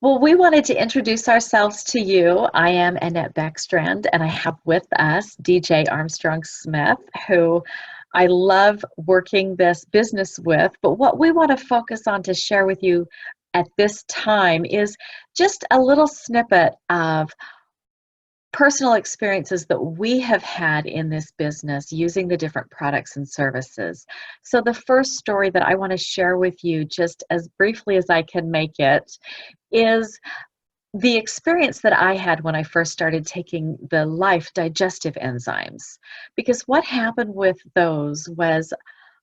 Well, we wanted to introduce ourselves to you. I am Annette Beckstrand, and I have with us DJ Armstrong-Smith, who I love working this business with. But what we want to focus on to share with you at this time is just a little snippet of personal experiences that we have had in this business using the different products and services. So the first story that I want to share with you, just as briefly as I can make it, is the experience that I had when I first started taking the Life digestive enzymes. Because what happened with those was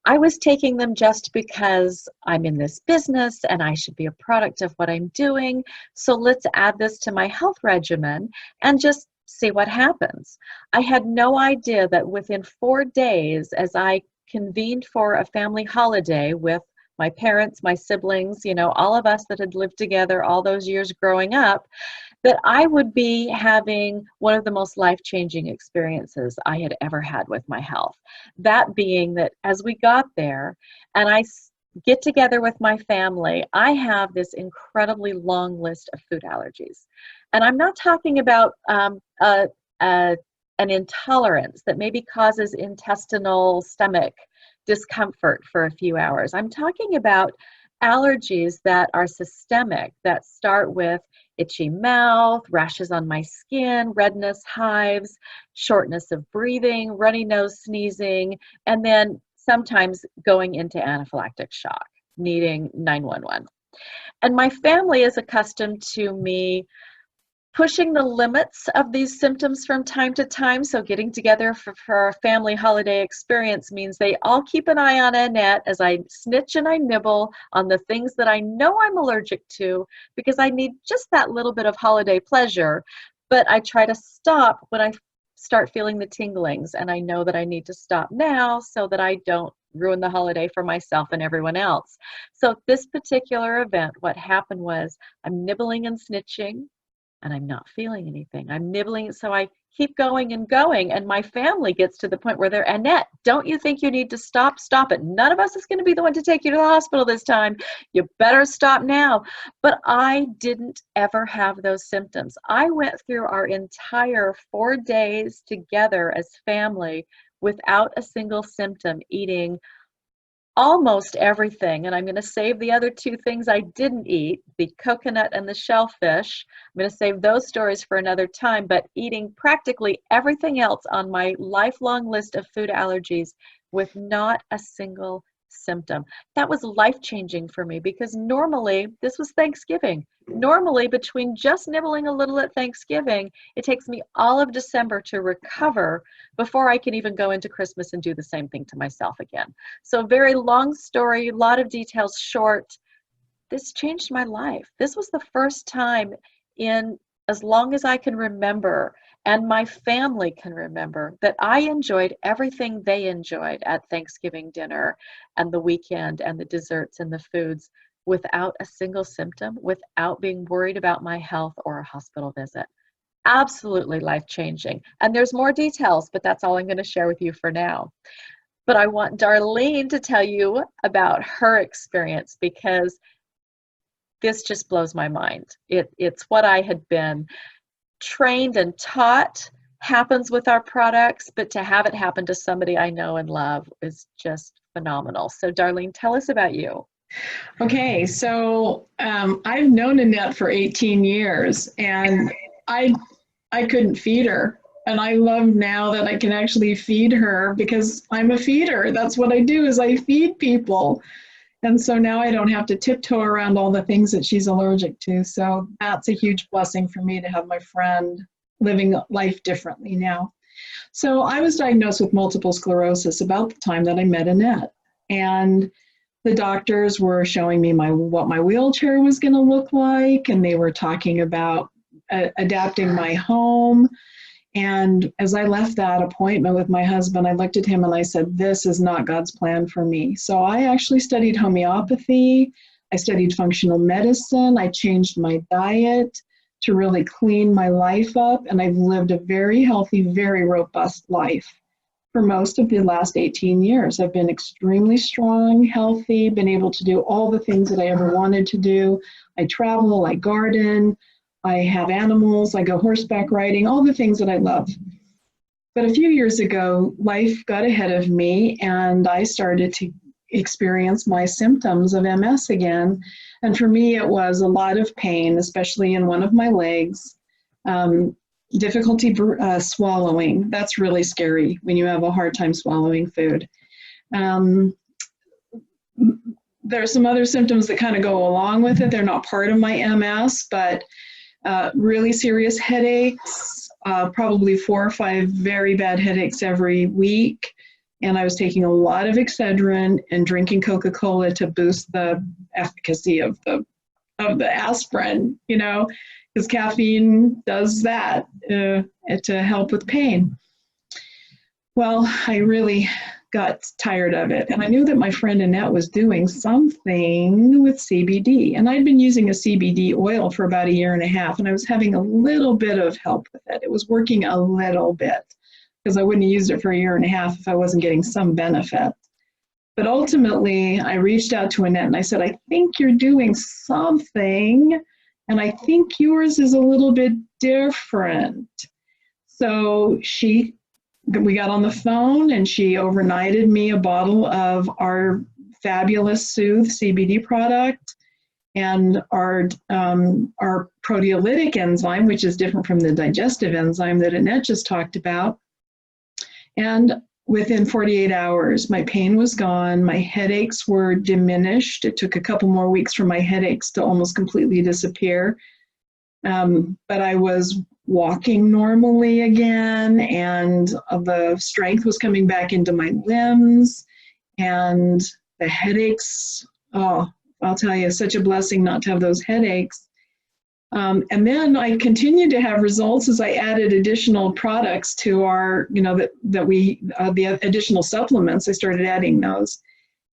I was taking them just because I'm in this business and I should be a product of what I'm doing. So let's add this to my health regimen and just see what happens. I had no idea that within 4 days, as I convened for a family holiday with my parents, my siblings, all of us that had lived together all those years growing up, that I would be having one of the most life-changing experiences I had ever had with my health. That being that as we got there and I get together with my family, I have this incredibly long list of food allergies. And I'm not talking about an intolerance that maybe causes intestinal stomach discomfort for a few hours. I'm talking about allergies that are systemic, that start with itchy mouth, rashes on my skin, redness, hives, shortness of breathing, runny nose, sneezing, and then sometimes going into anaphylactic shock, needing 911. And my family is accustomed to me pushing the limits of these symptoms from time to time. So getting together for a family holiday experience means they all keep an eye on Annette as I snitch and I nibble on the things that I know I'm allergic to because I need just that little bit of holiday pleasure. But I try to stop when I start feeling the tinglings, and I know that I need to stop now so that I don't ruin the holiday for myself and everyone else. So this particular event, what happened was I'm nibbling and snitching, and I'm not feeling anything. I'm nibbling, so I keep going and going, and my family gets to the point where they're, Annette, don't you think you need to stop? Stop it. None of us is going to be the one to take you to the hospital this time. You better stop now. But I didn't ever have those symptoms. I went through our entire 4 days together as family without a single symptom, eating almost everything, and I'm going to save the other 2 things I didn't eat, the coconut and the shellfish. I'm going to save those stories for another time, but eating practically everything else on my lifelong list of food allergies with not a single symptom. That was life-changing for me because normally, this was Thanksgiving. Normally, between just nibbling a little at Thanksgiving, it takes me all of December to recover before I can even go into Christmas and do the same thing to myself again. So very long story, a lot of details short. This changed my life. This was the first time in as long as I can remember, and my family can remember, that I enjoyed everything they enjoyed at Thanksgiving dinner and the weekend and the desserts and the foods without a single symptom, without being worried about my health or a hospital visit. Absolutely life-changing. And there's more details, but that's all I'm going to share with you for now. But I want Darlene to tell you about her experience because this just blows my mind. It's what I had been trained and taught happens with our products, but to have it happen to somebody I know and love is just phenomenal. So Darlene, tell us about you. Okay, so I've known Annette for 18 years, and I couldn't feed her. And I love now that I can actually feed her because I'm a feeder. That's what I do, is I feed people. And so now I don't have to tiptoe around all the things that she's allergic to. So that's a huge blessing for me to have my friend living life differently now. So I was diagnosed with multiple sclerosis about the time that I met Annette. And the doctors were showing me what my wheelchair was going to look like, and they were talking about adapting my home. And as I left that appointment with my husband, I looked at him and I said, this is not God's plan for me. So I actually studied homeopathy. I studied functional medicine. I changed my diet to really clean my life up. And I've lived a very healthy, very robust life for most of the last 18 years. I've been extremely strong, healthy, been able to do all the things that I ever wanted to do. I travel, I garden, I have animals, I go horseback riding, all the things that I love. But a few years ago, life got ahead of me and I started to experience my symptoms of MS again. And for me, it was a lot of pain, especially in one of my legs, difficulty swallowing. That's really scary when you have a hard time swallowing food. There are some other symptoms that kind of go along with it. They're not part of my MS, but really serious headaches, probably 4 or 5 very bad headaches every week. And I was taking a lot of Excedrin and drinking Coca-Cola to boost the efficacy of the aspirin, you know, because caffeine does that to help with pain. Well, I really got tired of it. And I knew that my friend Annette was doing something with CBD. And I'd been using a CBD oil for about 1.5 years, and I was having a little bit of help with it. It was working a little bit, because I wouldn't have used it for 1.5 years if I wasn't getting some benefit. But ultimately, I reached out to Annette and I said, I think you're doing something, and I think yours is a little bit different. So we got on the phone and she overnighted me a bottle of our fabulous Soothe CBD product and our proteolytic enzyme, which is different from the digestive enzyme that Annette just talked about. And within 48 hours, my pain was gone. My headaches were diminished. It took a couple more weeks for my headaches to almost completely disappear. But I was walking normally again, and the strength was coming back into my limbs, and the headaches, oh, I'll tell you, such a blessing not to have those headaches. And then I continued to have results as I added additional products to our, you know, the additional supplements. I started adding those,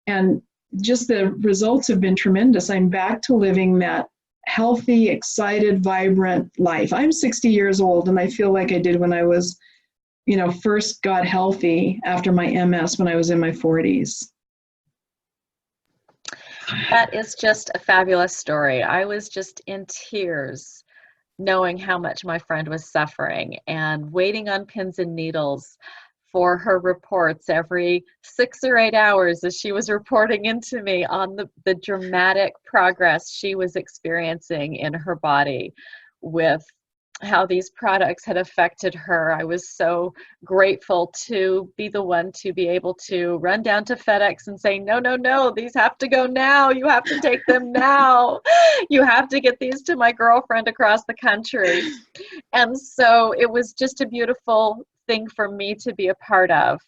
and just the results have been tremendous. I'm back to living that healthy, excited, vibrant life. I'm 60 years old, and I feel like I did when I was, you know, first got healthy after my MS when I was in my 40s. That is just a fabulous story. I was just in tears knowing how much my friend was suffering and waiting on pins and needles for her reports every 6 or 8 hours as she was reporting into me on the dramatic progress she was experiencing in her body with how these products had affected her. I was so grateful to be the one to be able to run down to FedEx and say, no, no, no, these have to go now. You have to take them now. You have to get these to my girlfriend across the country. And so it was just a beautiful thing for me to be a part of.